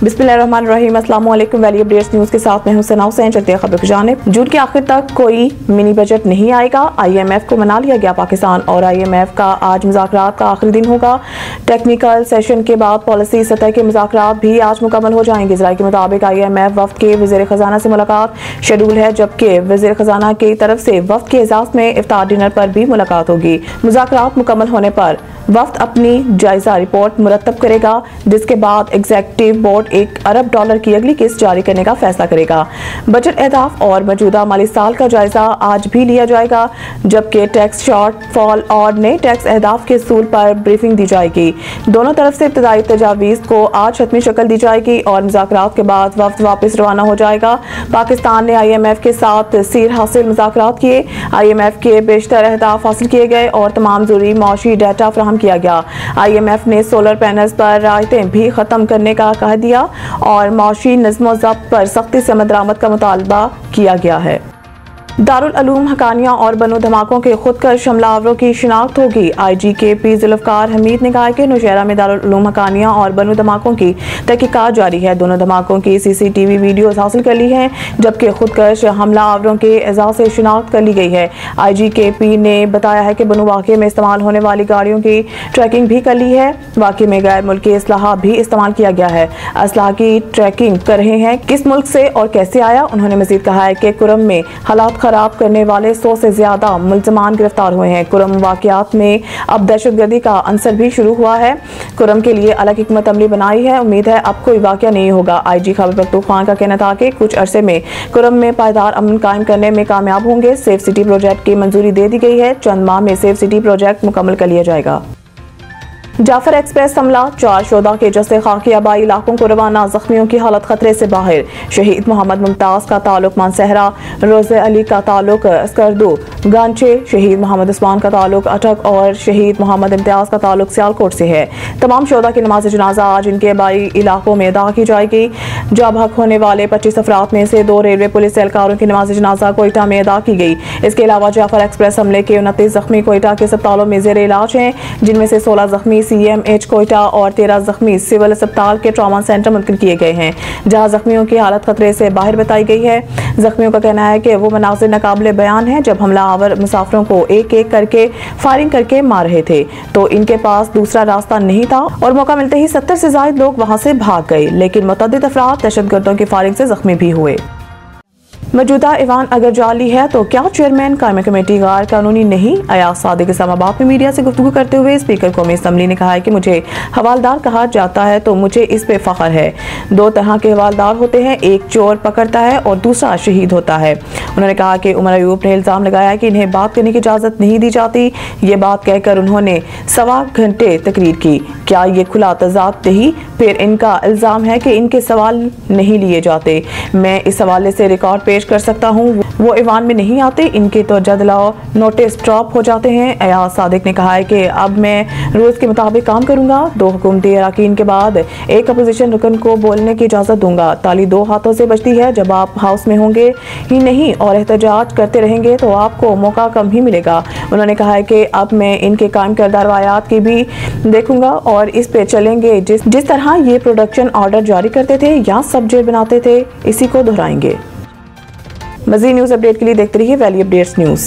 बिस्मिल्लाहिर्रहमानिर्रहीम। अस्सलाम वालेकुम। वैली अपडेट्स न्यूज़ के साथ मैं हूं सना हुसैन। चलते हैं खबर की जानिब। जून के आखिर तक कोई मिनी बजट नहीं आएगा, IMF को मना लिया गया। पाकिस्तान और IMF का आज मुज़ाकरात का आखिरी दिन होगा। टेक्निकल सेशन के बाद पॉलिसी सतह के मुज़ाकरात भी आज मुकम्मल हो जाएंगे। ज़राए के मुताबिक IMF वफ्द के वज़ीर ख़ज़ाना से मुलाकात शेड्यूल है, जबकि वज़ीर ख़ज़ाना की तरफ से वफ्द के एजाज़ में इफ्तार डिनर पर भी मुलाकात होगी। मुज़ाकरात मुकम्मल होने पर वफ्द अपनी जायजा रिपोर्ट मुरतब करेगा, जिसके बाद एग्जीक्यूटिव बोर्ड $1 अरब की अगली किस्त जारी करने का फैसला करेगा। बजट अहदाफ और मौजूदा माली साल का जायजा आज भी लिया जाएगा, जबकि टैक्स शॉर्टफॉल और नए टैक्स अहदाफ के असूल पर ब्रीफिंग दी जाएगी। दोनों तरफ से इब्तदाई तजावीज़ को आज हतमी शक्ल दी जाएगी और मुज़ाकरात के बाद वफ्द वापस रवाना हो जाएगा। पाकिस्तान ने IMF के साथ सीर हासिल मुज़ाकरात किए। IMF के बेशतर अहदाफ हासिल किए गए और तमाम ज़रूरी मौशी डाटा फराहम किया गया। IMF ने सोलर पैनल्स पर रायतें भी खत्म करने का कह दिया और मौशी नज़्म ज़ब्त पर सख्ती से दरामद का मुतालबा किया गया है। दारुल उलूम हकानिया और बनो धमाकों के खुदकश हमलावरों की शिनाख्त होगी। IGKP जुल्फ़कार हमीद ने कहा कि नौशहरा में दारुल उलूम हकानिया और बनो धमाकों की तहकीकात जारी है। दोनों धमाकों की CCTV वीडियोस हासिल कर ली हैं, जबकि खुदकश हमलावरों के एजाज से शिनाख्त कर ली गई है। IGKP ने बताया है कि बनो वाक़े में इस्तेमाल होने वाली गाड़ियों की ट्रैकिंग भी कर ली है। वाक़े में गैर मुल्की असलहा भी इस्तेमाल किया गया है। असलहा की ट्रैकिंग कर रहे हैं, किस मुल्क से और कैसे आया। उन्होंने मजीद कहा है कि कुरम में हालात खराब करने वाले 100 से ज्यादा मुल्ज़मान गिरफ्तार हुए हैं। कुरम वाक़यात में अब दहशतगर्दी का अंसर भी शुरू हुआ है। कुरम के लिए अलग हिकमत अमली बनाई है। उम्मीद है अब कोई वाक़या नहीं होगा। IG खैबर पख्तूनख्वा का कहना था कि कुछ अरसे में कुरम में पायदार अमन कायम करने में कामयाब होंगे। सेफ सिटी प्रोजेक्ट की मंजूरी दे दी गई है। चंद माह में सेफ सिटी प्रोजेक्ट मुकम्मल कर लिया जाएगा। जाफर एक्सप्रेस हमला, 4 शोधा के जस्ते खाकी आबाई इलाकों को रवाना, जख्मियों की हालत खतरे से बाहर। शहीद मोहम्मद मुमताज का ताल्लुक मानसहरा, रोज़े अली का ताल्लुक स्कर्दू गांचे, शहीद मोहम्मद उस्मान का ताल्लुक अटक और शहीद मोहम्मद इम्तियाज का ताल्लुक सियालकोट से है। तमाम शोधा की नमाज जनाजा आज इनके आबाई इलाकों में अदा की जाएगी। जब हक होने वाले 25 अफराद में से 2 रेलवे पुलिस एहलकारों की नमाज जनाजा कोयटा में अदा की गई। इसके अलावा जाफर एक्सप्रेस हमले के 29 जख्मी कोयटा के अस्पतालों में जेर इलाज हैं, जिनमें से 16 जख्मी CMH कोयटा और 13 जख्मी सिविल अस्पताल के ट्रॉमा सेंटर मुंतकिल किए गए हैं, जहां जख्मियों की हालत खतरे से बाहर बताई गई है। जख्मियों का कहना है कि वो मनाज़िर नाकाबिले बयान है। जब हमलावर मुसाफिरों को एक एक करके फायरिंग करके मार रहे थे तो इनके पास दूसरा रास्ता नहीं था और मौका मिलते ही 70 से ज्यादा लोग वहां से भाग गए, लेकिन मुतअद्दिद अफराद दहशतगर्दों की फायरिंग से जख्मी भी हुए। मौजूदा ईवान अगर जाली है तो क्या चेयरमैन कायमी कमेटी गैर कानूनी नहीं। अयाज सादिक इस्लामाबाद में मीडिया से गुफ्तगू करते हुए स्पीकर कौमी असम्बली ने कहा है कि मुझे हवालदार कहा जाता है तो मुझे इस पे फख्र है। 2 तरह के हवालदार होते हैं, एक चोर पकड़ता है और दूसरा शहीद होता है। उन्होंने कहा कि उमर अयूब ने इल्जाम लगाया कि इन्हें बात करने की इजाजत नहीं दी जाती। ये बात कहकर उन्होंने 1.25 घंटे तकरीर की। क्या ये खुला तजाद नहीं? फिर इनका इल्जाम है कि इनके सवाल नहीं लिए जाते। मैं इस हवाले से रिकॉर्ड पेश कर सकता हूँ, वो ईवान में नहीं आते, इनके तो जदला नोटिस ड्रॉप हो जाते हैं। अयाज सादिक ने कहा है कि अब मैं रूल्स के मुताबिक काम करूंगा। 2 हुकूमती अरकान के बाद एक अपोजिशन रुकन को बोलने की इजाजत दूंगा। ताली 2 हाथों से बजती है। जब आप हाउस में होंगे ही नहीं और एहतजाज करते रहेंगे तो आपको मौका कम ही मिलेगा। उन्होंने कहा है कि अब मैं इनके कायम करदा रवायात की भी देखूंगा और इस पे चलेंगे। जिस तरह ये प्रोडक्शन ऑर्डर जारी करते थे या सब जेल बनाते थे, इसी को दोहराएंगे। मज़ीद न्यूज़ अपडेट के लिए देखते रहिए वैली अपडेट्स न्यूज़।